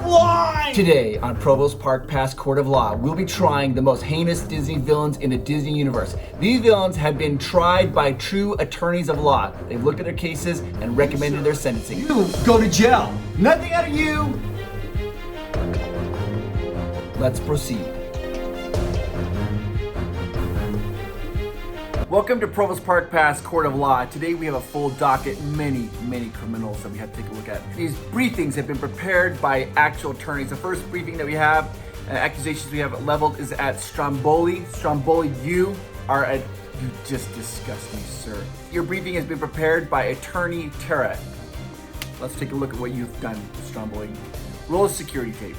line! Today on Provost Park Pass Court of Law, we'll be trying the most heinous Disney villains in the Disney universe. These villains have been tried by true attorneys of law. They've looked at their cases and recommended their sentencing. You go to jail. Nothing out of you. Let's proceed. Welcome to Provost Park Pass Court of Law. Today we have a full docket, many criminals that we have to take a look at. These briefings have been prepared by actual attorneys. The first briefing that we have, accusations we have leveled is at Stromboli. Stromboli, you just disgust me, sir. Your briefing has been prepared by attorney Tara. Let's take a look at what you've done, Stromboli. Roll a security tape.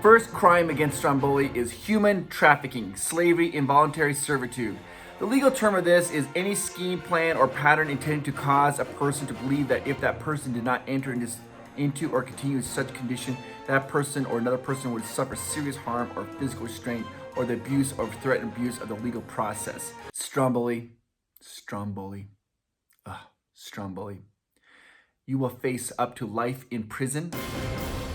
First crime against Stromboli is human trafficking, slavery, involuntary servitude. The legal term of this is any scheme, plan, or pattern intended to cause a person to believe that if that person did not enter into or continue in such condition, that person or another person would suffer serious harm or physical restraint or the abuse or threat and abuse of the legal process. Stromboli. You will face up to life in prison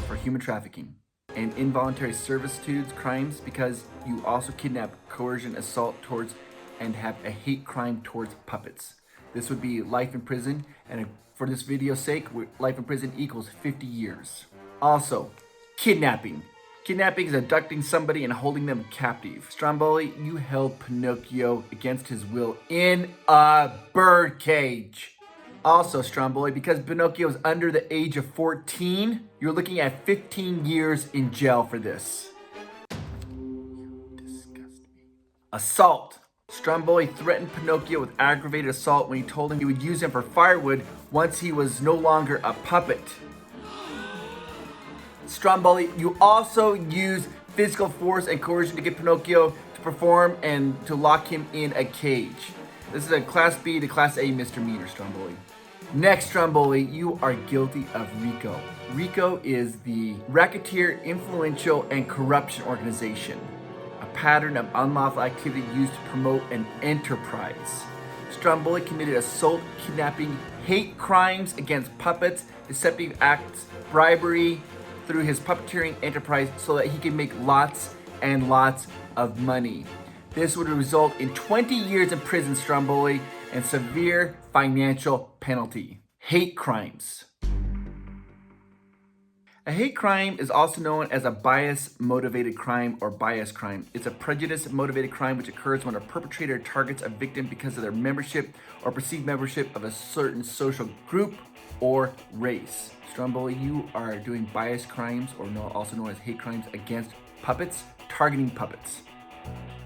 for human trafficking and involuntary servitude crimes because you also kidnap, coercion, assault towards, and have a hate crime towards puppets. This would be life in prison, and for this video's sake, life in prison equals 50 years. Also, kidnapping. Kidnapping is abducting somebody and holding them captive. Stromboli, you held Pinocchio against his will in a bird cage. Also, Stromboli, because Pinocchio is under the age of 14, you're looking at 15 years in jail for this. You disgust me. Assault. Stromboli threatened Pinocchio with aggravated assault when he told him he would use him for firewood once he was no longer a puppet. Stromboli, you also use physical force and coercion to get Pinocchio to perform and to lock him in a cage. This is a Class B to Class A misdemeanor, Stromboli. Next, Stromboli, you are guilty of RICO. RICO is the Racketeer, Influential, and Corruption Organization, a pattern of unlawful activity used to promote an enterprise. Stromboli committed assault, kidnapping, hate crimes against puppets, deceptive acts, bribery through his puppeteering enterprise so that he can make lots and lots of money. This would result in 20 years in prison, Stromboli, and severe financial penalty. Hate crimes. A hate crime is also known as a bias-motivated crime or bias crime. It's a prejudice-motivated crime which occurs when a perpetrator targets a victim because of their membership or perceived membership of a certain social group or race. Stromboli, you are doing bias crimes, or also known as hate crimes, against puppets, targeting puppets.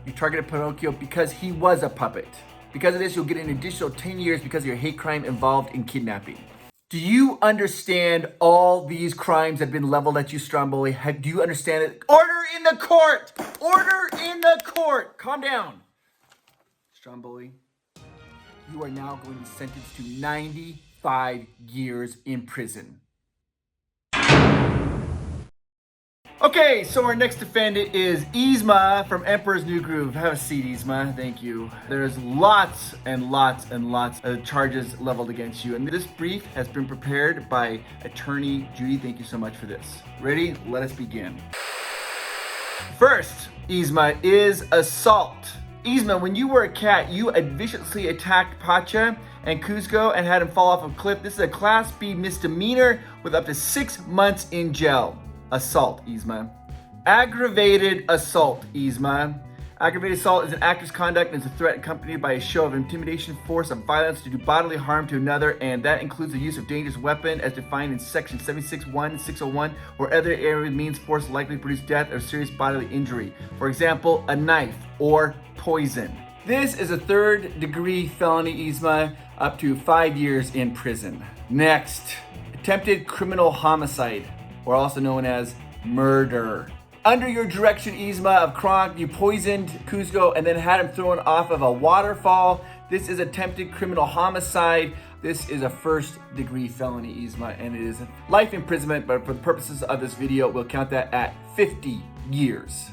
You targeted Pinocchio because he was a puppet. Because of this, you'll get an additional 10 years because of your hate crime involved in kidnapping. Do you understand all these crimes that have been leveled at you, Stromboli? Do you understand it? Order in the court! Order in the court! Calm down. Stromboli, you are now going to be sentenced to 95 years in prison. Okay, so our next defendant is Yzma from Emperor's New Groove. Have a seat, Yzma. Thank you. There's lots and lots of charges leveled against you. And this brief has been prepared by attorney Judy. Thank you so much for this. Ready? Let us begin. First, Yzma, is assault. Yzma, when you were a cat, you viciously attacked Pacha and Cusco and had him fall off a cliff. This is a Class B misdemeanor with up to 6 months in jail. Assault, Yzma. Aggravated assault, Yzma. Aggravated assault is an actor's conduct and is a threat accompanied by a show of intimidation, force, of violence to do bodily harm to another, and that includes the use of dangerous weapon as defined in section 76(1) and 601, or other area means force likely to produce death or serious bodily injury. For example, a knife or poison. This is a 3rd-degree felony, Yzma, up to 5 years in prison. Next, attempted criminal homicide, or also known as murder. Under your direction, Yzma of Kronk, you poisoned Cusco and then had him thrown off of a waterfall. This is attempted criminal homicide. This is a 1st-degree felony, Yzma, and it is life imprisonment, but for the purposes of this video, we'll count that at 50 years.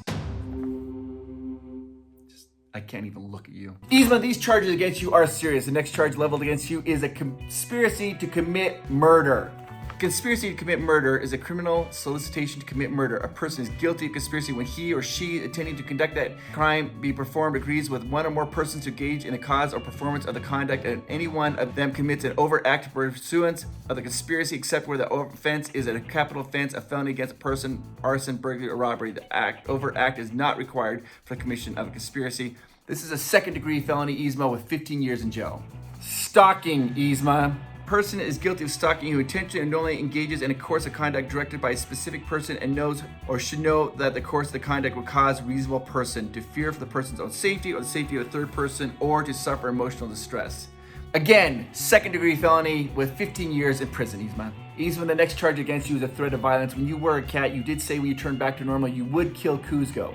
I can't even look at you. Yzma, these charges against you are serious. The next charge leveled against you is a conspiracy to commit murder. Conspiracy to commit murder is a criminal solicitation to commit murder. A person is guilty of conspiracy when he or she intending to conduct that crime be performed agrees with one or more persons to engage in the cause or performance of the conduct, and any one of them commits an overt act pursuant of the conspiracy, except where the offense is a capital offense, a felony against a person, arson, burglary, or robbery. The overt act is not required for the commission of a conspiracy. This is a second-degree felony, Yzma, with 15 years in jail. Stalking, Yzma. Person is guilty of stalking who intentionally and knowingly engages in a course of conduct directed by a specific person and knows or should know that the course of the conduct will cause a reasonable person to fear for the person's own safety or the safety of a third person, or to suffer emotional distress. Again, second-degree felony with 15 years in prison, Yzma. Yzma, the next charge against you is a threat of violence. When you were a cat, you did say when you turned back to normal, you would kill Kuzco.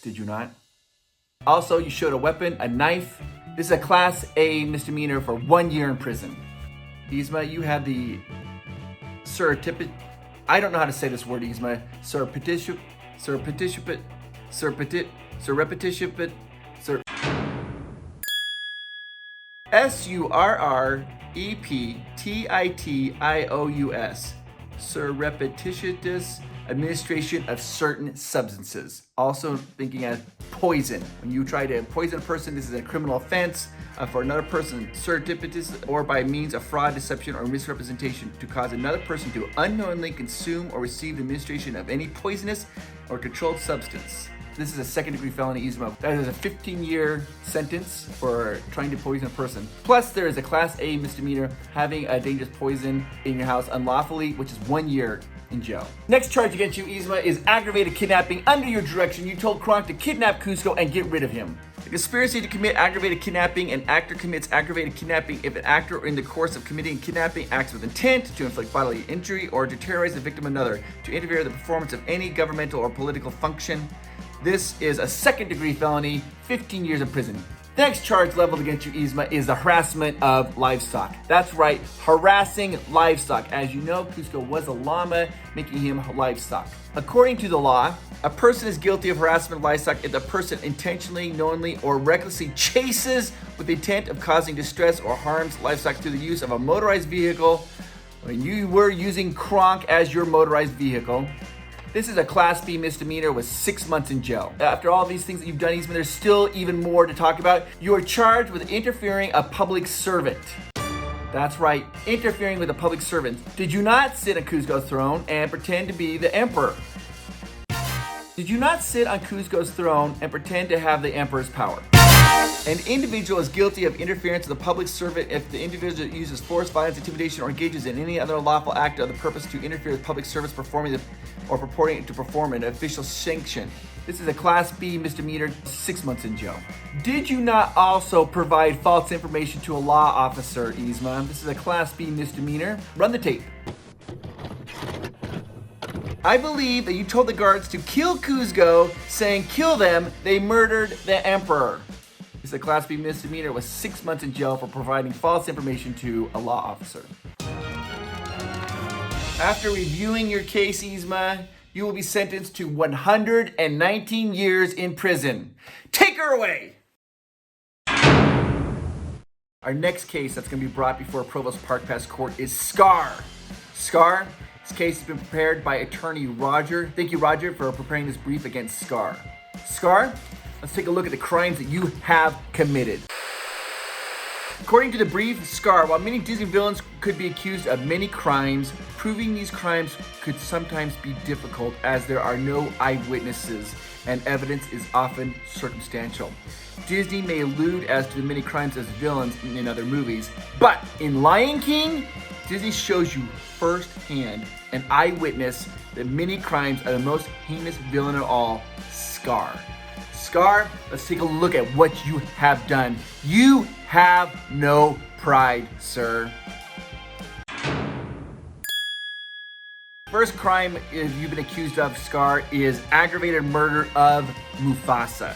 Did you not? Also, you showed a weapon, a knife. This is a Class A misdemeanor for 1 year in prison. Yzma, you had the surreptitious, I don't know how to say this word, Yzma, surreptitious, surreptitious administration of certain substances. Also thinking as poison. When you try to poison a person, this is a criminal offense. For another person, surreptitious or by means of fraud, deception, or misrepresentation to cause another person to unknowingly consume or receive the administration of any poisonous or controlled substance. This is a second-degree felony, Yzma. That is a 15-year sentence for trying to poison a person. Plus, there is a Class A misdemeanor, having a dangerous poison in your house unlawfully, which is 1 year in jail. Next charge against you, Yzma, is aggravated kidnapping. Under your direction, you told Kronk to kidnap Kuzco and get rid of him. The conspiracy to commit aggravated kidnapping. An actor commits aggravated kidnapping if an actor in the course of committing kidnapping acts with intent to inflict bodily injury or to terrorize the victim of another, to interfere in the performance of any governmental or political function. This is a second-degree felony, 15 years in prison. The next charge leveled against you, Yzma, is the harassment of livestock. That's right, harassing livestock. As you know, Kuzco was a llama, making him livestock. According to the law, a person is guilty of harassment of livestock if the person intentionally, knowingly, or recklessly chases with the intent of causing distress or harms livestock through the use of a motorized vehicle. When you were using Kronk as your motorized vehicle. This is a Class B misdemeanor with 6 months in jail. After all these things that you've done, Yzma, there's still even more to talk about. You are charged with interfering a public servant. That's right, interfering with a public servant. Did you not sit on Kuzco's throne and pretend to be the emperor? Did you not sit on Kuzco's throne and pretend to have the emperor's power? An individual is guilty of interference with a public servant if the individual uses force, violence, intimidation, or engages in any other lawful act of the purpose to interfere with public service performing or purporting to perform an official sanction. This is a Class B misdemeanor, 6 months in jail. Did you not also provide false information to a law officer, Yzma? This is a Class B misdemeanor. Run the tape. I believe that you told the guards to kill Kuzco, saying kill them, they murdered the emperor. It's a Class B misdemeanor with 6 months in jail for providing false information to a law officer. After reviewing your case, Yzma, you will be sentenced to 119 years in prison. Take her away! Our next case that's going to be brought before Provost Park Pass Court is Scar. Scar, this case has been prepared by attorney Roger. Thank you, Roger, for preparing this brief against Scar. Scar, let's take a look at the crimes that you have committed. According to the brief, Scar, while many Disney villains could be accused of many crimes, proving these crimes could sometimes be difficult as there are no eyewitnesses and evidence is often circumstantial. Disney may allude as to the many crimes as villains in other movies, but in Lion King, Disney shows you firsthand an eyewitness that many crimes are the most heinous villain of all, Scar. Scar, let's take a look at what you have done. You have no pride, sir. First crime you've been accused of, Scar, is aggravated murder of Mufasa.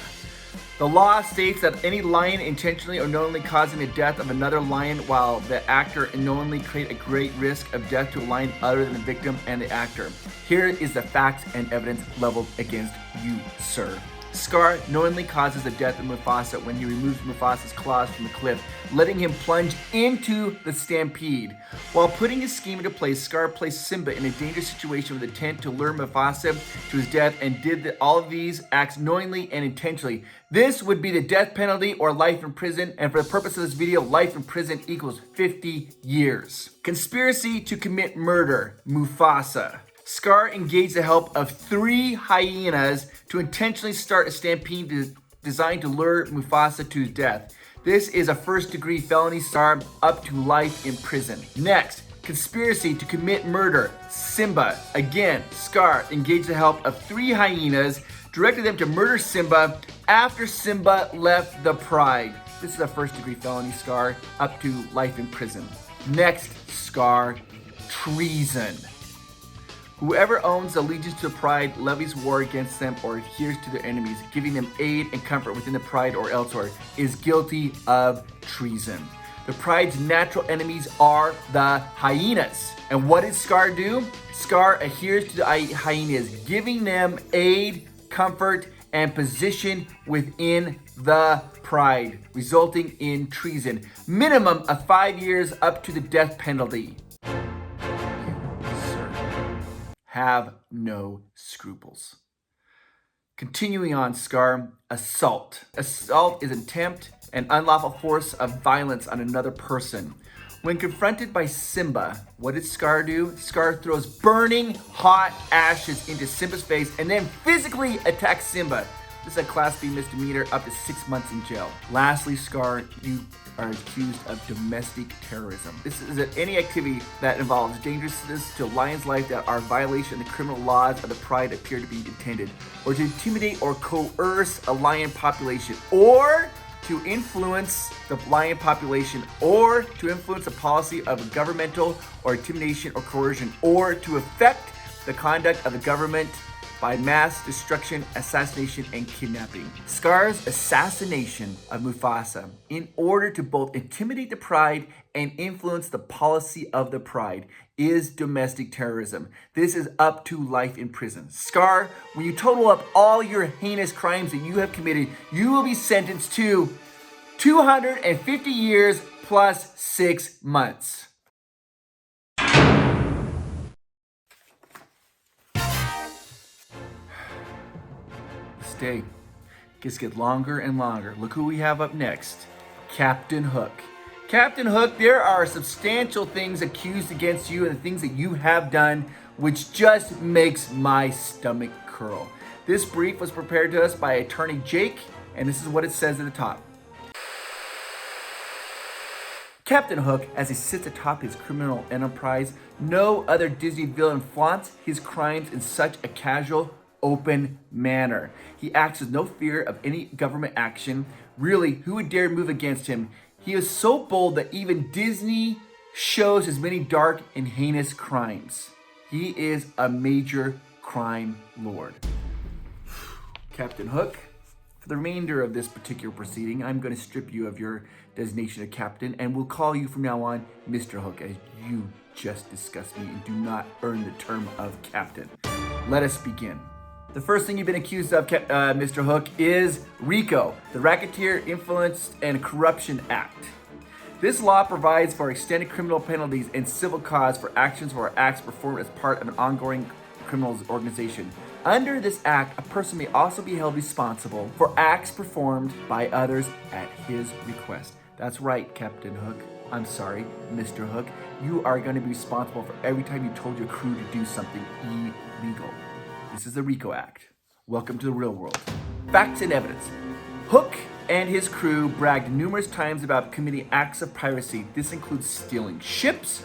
The law states that any lion intentionally or knowingly causing the death of another lion while the actor knowingly create a great risk of death to a lion other than the victim and the actor. Here is the facts and evidence leveled against you, sir. Scar knowingly causes the death of Mufasa when he removes Mufasa's claws from the cliff, letting him plunge into the stampede. While putting his scheme into place, Scar placed Simba in a dangerous situation with intent to lure Mufasa to his death and did all of these acts knowingly and intentionally. This would be the death penalty or life in prison, and for the purpose of this video, life in prison equals 50 years. Conspiracy to commit murder, Mufasa. Scar engaged the help of 3 hyenas to intentionally start a stampede designed to lure Mufasa to his death. This is a first-degree felony, Scar, up to life in prison. Next, conspiracy to commit murder, Simba. Again, Scar engaged the help of 3 hyenas, directed them to murder Simba after Simba left the pride. This is a first-degree felony, Scar, up to life in prison. Next, Scar, treason. Whoever owns allegiance to the pride levies war against them or adheres to their enemies, giving them aid and comfort within the pride or elsewhere, is guilty of treason. The pride's natural enemies are the hyenas. And what does Scar do? Scar adheres to the hyenas, giving them aid, comfort, and position within the pride, resulting in treason. Minimum of 5 years up to the death penalty. Have no scruples. Continuing on, Scar, assault. Assault is attempt and unlawful force of violence on another person. When confronted by Simba, what did Scar do? Scar throws burning hot ashes into Simba's face and then physically attacks Simba. This is a Class B misdemeanor, up to 6 months in jail. Lastly, Scar, you are accused of domestic terrorism. This is any activity that involves dangerousness to a lion's life that are in violation of the criminal laws of the pride appear to be intended, or to intimidate or coerce a lion population, or to influence the lion population, or to influence a policy of governmental or intimidation or coercion, or to affect the conduct of the government by mass destruction, assassination, and kidnapping. Scar's assassination of Mufasa in order to both intimidate the pride and influence the policy of the pride is domestic terrorism. This is up to life in prison. Scar, when you total up all your heinous crimes that you have committed, you will be sentenced to 250 years plus 6 months. Day just get longer and longer. Look who we have up next. Captain Hook. Captain Hook, there are substantial things accused against you and the things that you have done, which just makes my stomach curl. This brief was prepared to us by attorney Jake, and this is what it says at the top. Captain Hook, as he sits atop his criminal enterprise, no other Disney villain flaunts his crimes in such a casual, open manner. He acts with no fear of any government action. Really, who would dare move against him? He is so bold that even Disney shows his many dark and heinous crimes. He is a major crime lord. Captain Hook, for the remainder of this particular proceeding, I'm going to strip you of your designation of captain, and we'll call you from now on Mr. Hook, as you just disgust me and do not earn the term of captain. Let us begin. The first thing you've been accused of, Mr. Hook, is RICO, the Racketeer Influence and Corruption Act. This law provides for extended criminal penalties and civil cause for actions or acts performed as part of an ongoing criminal organization. Under this act, a person may also be held responsible for acts performed by others at his request. That's right, Captain Hook. I'm sorry, Mr. Hook. You are going to be responsible for every time you told your crew to do something illegal. This is the RICO Act. Welcome to the real world. Facts and evidence. Hook and his crew bragged numerous times about committing acts of piracy. This includes stealing ships,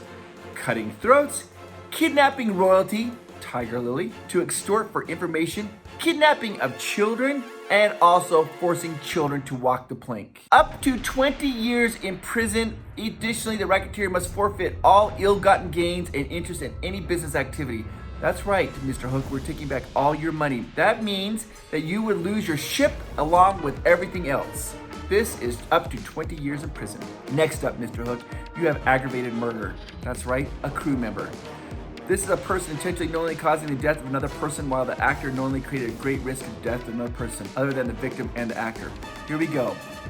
cutting throats, kidnapping royalty, Tiger Lily, to extort for information, kidnapping of children, and also forcing children to walk the plank. Up to 20 years in prison. Additionally, the racketeer must forfeit all ill-gotten gains and interest in any business activity. That's right, Mr. Hook, we're taking back all your money. That means that you would lose your ship along with everything else. This is up to 20 years in prison. Next up, Mr. Hook, you have aggravated murder. That's right, a crew member. This is a person intentionally knowingly causing the death of another person while the actor knowingly created a great risk of death of another person other than the victim and the actor. Here we go.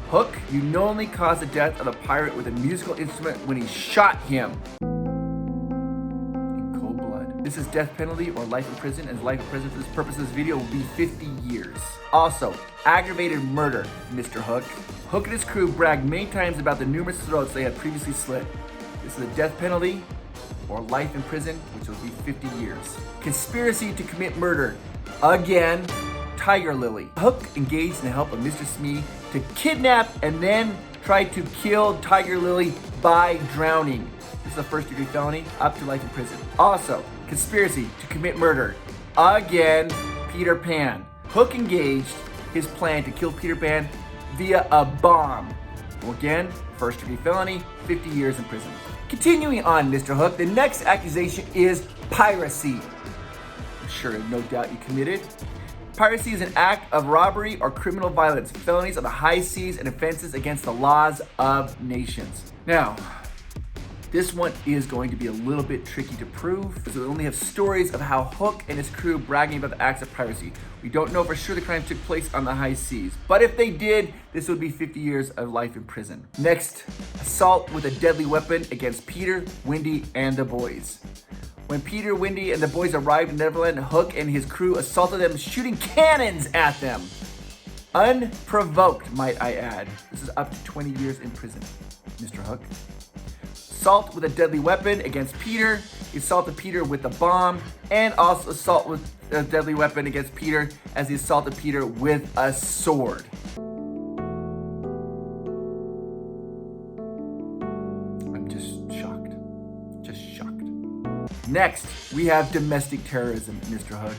Hook, you knowingly caused the death of a pirate with a musical instrument when he shot him. In cold blood. This is death penalty or life in prison, and life in prison for this purpose of this video will be 50 years. Also, aggravated murder, Mr. Hook. Hook and his crew bragged many times about the numerous throats they had previously slit. This is a death penalty or life in prison, which will be 50 years. Conspiracy to commit murder. Again, Tiger Lily. Hook engaged in the help of Mr. Smee to kidnap and then try to kill Tiger Lily by drowning. This is a first-degree felony, up to life in prison. Also, conspiracy to commit murder. Again, Peter Pan. Hook engaged his plan to kill Peter Pan via a bomb. Again, first-degree felony, 50 years in prison. Continuing on, Mr. Hook, the next accusation is piracy. I'm sure no doubt you committed. Piracy is an act of robbery or criminal violence, felonies on the high seas and offenses against the laws of nations. Now, this one is going to be a little bit tricky to prove because we only have stories of how Hook and his crew bragging about the acts of piracy. We don't know for sure the crime took place on the high seas, but if they did, this would be 50 years of life in prison. Next, assault with a deadly weapon against Peter, Wendy, and the boys. When Peter, Wendy, and the boys arrived in Neverland, Hook and his crew assaulted them, shooting cannons at them. Unprovoked, might I add. This is up to 20 years in prison, Mr. Hook. Assault with a deadly weapon against Peter. He assaulted Peter with a bomb, and also assault with a deadly weapon against Peter as he assaulted Peter with a sword. I'm just shocked. Just shocked. Next, we have domestic terrorism, Mr. Hook.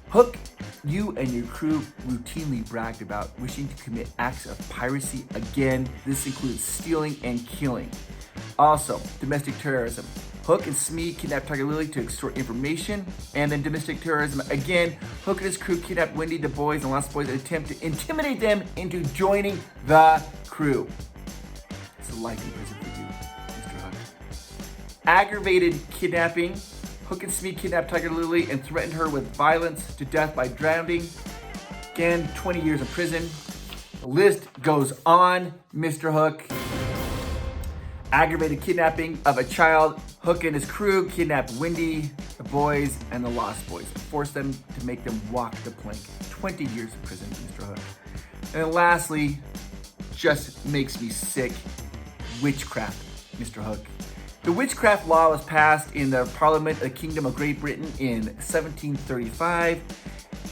Hook, you and your crew routinely bragged about wishing to commit acts of piracy again. This includes stealing and killing. Also, domestic terrorism. Hook and Smee kidnapped Tiger Lily to extort information. And then domestic terrorism again. Hook and his crew kidnapped Wendy, the boys, and Lost Boys in an attempt to intimidate them into joining the crew. It's a life in prison for you, Mr. Hook. Aggravated kidnapping. Hook and Smee kidnapped Tiger Lily and threatened her with violence to death by drowning. Again, 20 years in prison. The list goes on, Mr. Hook. Aggravated kidnapping of a child. Hook and his crew kidnapped Wendy, the boys, and the Lost Boys. Forced them to make them walk the plank. 20 years in prison, Mr. Hook. And then lastly, just makes me sick, witchcraft, Mr. Hook. The witchcraft law was passed in the Parliament of the Kingdom of Great Britain in 1735.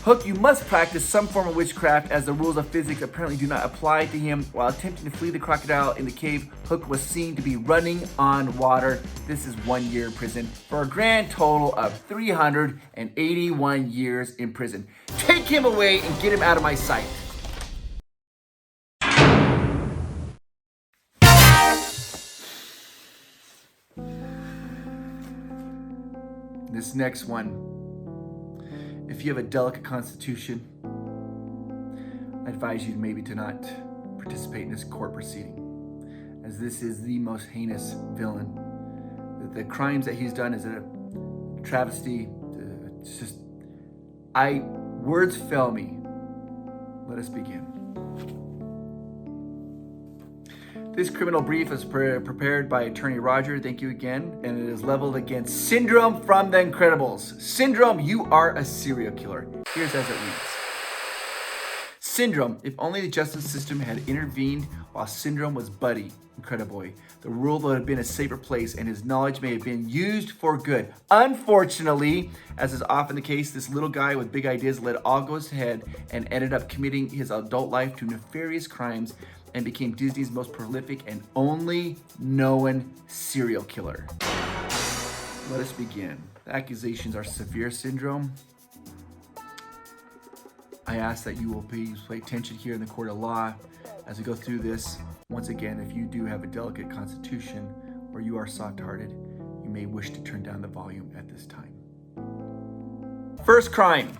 Hook, you must practice some form of witchcraft as the rules of physics apparently do not apply to him. While attempting to flee the crocodile in the cave, Hook was seen to be running on water. This is 1 year in prison for a grand total of 381 years in prison. Take him away and get him out of my sight. This next one. If you have a delicate constitution, I advise you maybe to not participate in this court proceeding, as this is the most heinous villain. The crimes that he's done is a travesty. It's just, words fail me. Let us begin. This criminal brief is prepared by attorney Roger, thank you again, and it is leveled against Syndrome from The Incredibles. Syndrome, you are a serial killer. Here's as it reads. Syndrome, if only the justice system had intervened while Syndrome was Buddy, Incrediboy, the world would have been a safer place and his knowledge may have been used for good. Unfortunately, as is often the case, this little guy with big ideas let all go to his head and ended up committing his adult life to nefarious crimes and became Disney's most prolific and only known serial killer. Let us begin. The accusations are severe, Syndrome. I ask that you will please pay attention here in the court of law as we go through this. Once again, if you do have a delicate constitution or you are soft-hearted, you may wish to turn down the volume at this time. First crime,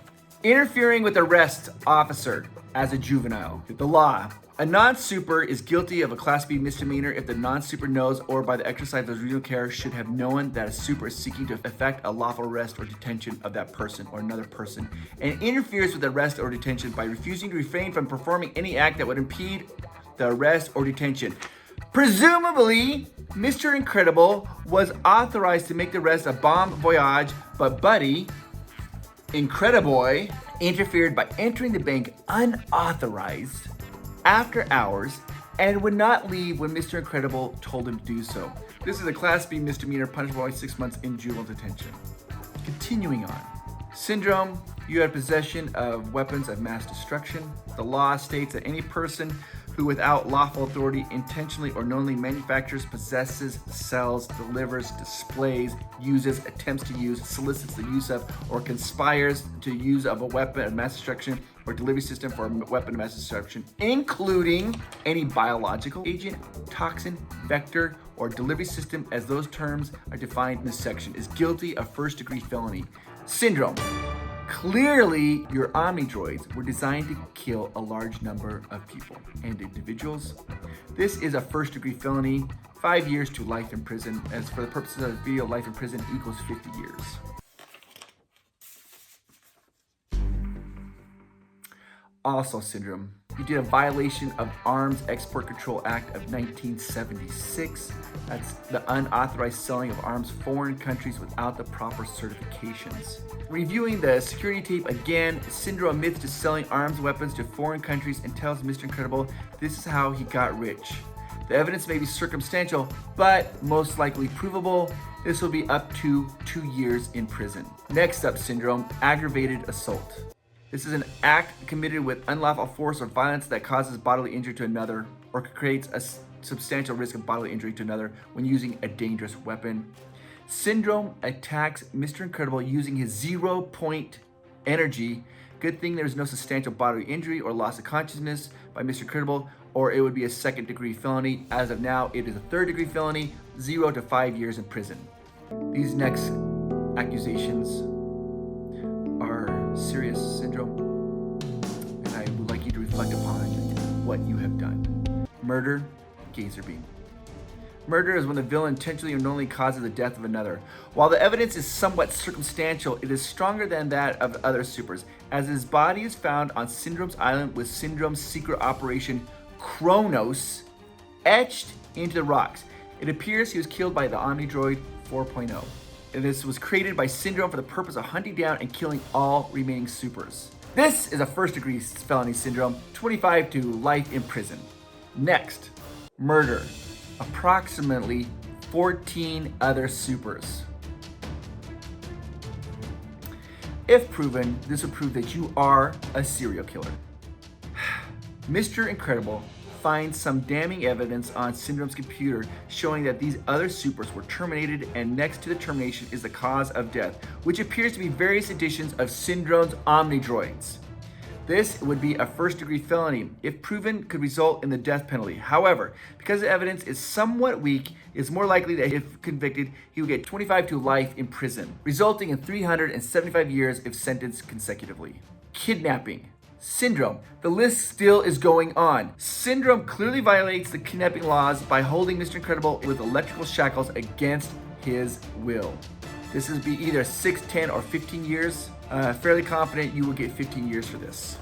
interfering with arrest officer as a juvenile. The law. A non-super is guilty of a Class B misdemeanor if the non-super knows or by the exercise of reasonable care should have known that a super is seeking to effect a lawful arrest or detention of that person or another person and interferes with the arrest or detention by refusing to refrain from performing any act that would impede the arrest or detention. Presumably, Mr. Incredible was authorized to make the arrest a bon voyage, but Buddy, Incrediboy, interfered by entering the bank unauthorized after hours and would not leave when Mr. Incredible told him to do so. This is a Class B misdemeanor punishable by 6 months in juvenile detention. Continuing on. Syndrome, you had possession of weapons of mass destruction. The law states that any person who without lawful authority intentionally or knowingly manufactures, possesses, sells, delivers, displays, uses, attempts to use, solicits the use of, or conspires to use of a weapon of mass destruction or delivery system for a weapon of mass destruction, including any biological agent, toxin, vector, or delivery system as those terms are defined in this section, is guilty of first-degree felony. Syndrome. Clearly, your Omnidroids were designed to kill a large number of people and individuals. This is a first-degree felony, 5 years to life in prison. As for the purposes of the video, life in prison equals 50 years. Also, Syndrome, you did a violation of Arms Export Control Act of 1976. That's the unauthorized selling of arms foreign countries without the proper certifications. Reviewing the security tape again, Syndrome admits to selling arms weapons to foreign countries and tells Mr. Incredible this is how he got rich. The evidence may be circumstantial, but most likely provable. This will be up to 2 years in prison. Next up, Syndrome, aggravated assault. This is an act committed with unlawful force or violence that causes bodily injury to another or creates a substantial risk of bodily injury to another when using a dangerous weapon. Syndrome attacks Mr. Incredible using his 0-point energy. Good thing there's no substantial bodily injury or loss of consciousness by Mr. Incredible, or it would be a second-degree felony. As of now, it is a third-degree felony, 0 to 5 years in prison. These next accusations are serious, Syndrome, and I would like you to reflect upon what you have done. Murder, gazer beam. Murder is when the villain intentionally or knowingly causes the death of another. While the evidence is somewhat circumstantial, it is stronger than that of other supers, as his body is found on Syndrome's island with Syndrome's secret operation Kronos etched into the rocks. It appears he was killed by the Omnidroid 4.0. And this was created by Syndrome for the purpose of hunting down and killing all remaining supers. This is a first-degree felony, Syndrome, 25 to life in prison. Next, murder. Approximately 14 other supers. If proven, this would prove that you are a serial killer. Mr. Incredible finds some damning evidence on Syndrome's computer showing that these other supers were terminated, and next to the termination is the cause of death, which appears to be various editions of Syndrome's Omnidroids. This would be a first-degree felony. If proven, could result in the death penalty. However, because the evidence is somewhat weak, it's more likely that if convicted, he would get 25 to life in prison, resulting in 375 years if sentenced consecutively. Kidnapping. Syndrome. The list still is going on. Syndrome clearly violates the kidnapping laws by holding Mr. Incredible with electrical shackles against his will. This would be either 6, 10, or 15 years. Fairly confident you will get 15 years for this.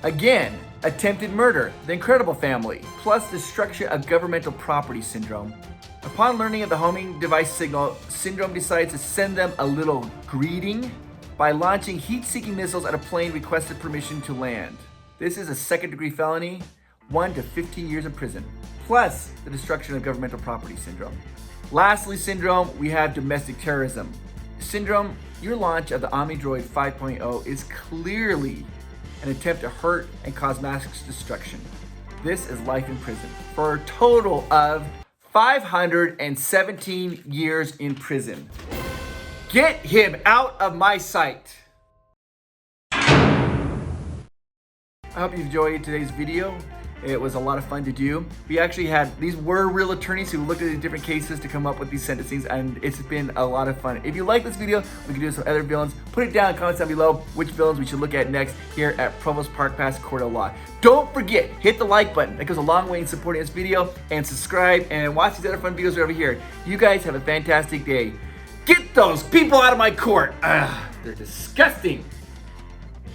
Again, attempted murder, the Incredible Family, plus destruction of governmental property, Syndrome. Upon learning of the homing device signal, Syndrome decides to send them a little greeting by launching heat-seeking missiles at a plane requested permission to land. This is a second-degree felony, 1 to 15 years in prison, plus the destruction of governmental property, Syndrome. Lastly, Syndrome, we have domestic terrorism. Syndrome, your launch of the Omnidroid 5.0 is clearly an attempt to hurt and cause mass destruction. This is life in prison for a total of 517 years in prison. Get him out of my sight. I hope you enjoyed today's video. It was a lot of fun to do. We actually had, these were real attorneys who looked at the different cases to come up with these sentencings, and it's been a lot of fun. If you like this video, we can do some other villains. Put it down in the comments down below which villains we should look at next here at Provost Park Pass Court of Law. Don't forget, hit the like button. That goes a long way in supporting this video, and subscribe and watch these other fun videos over here. You guys have a fantastic day. Get those people out of my court. They're disgusting.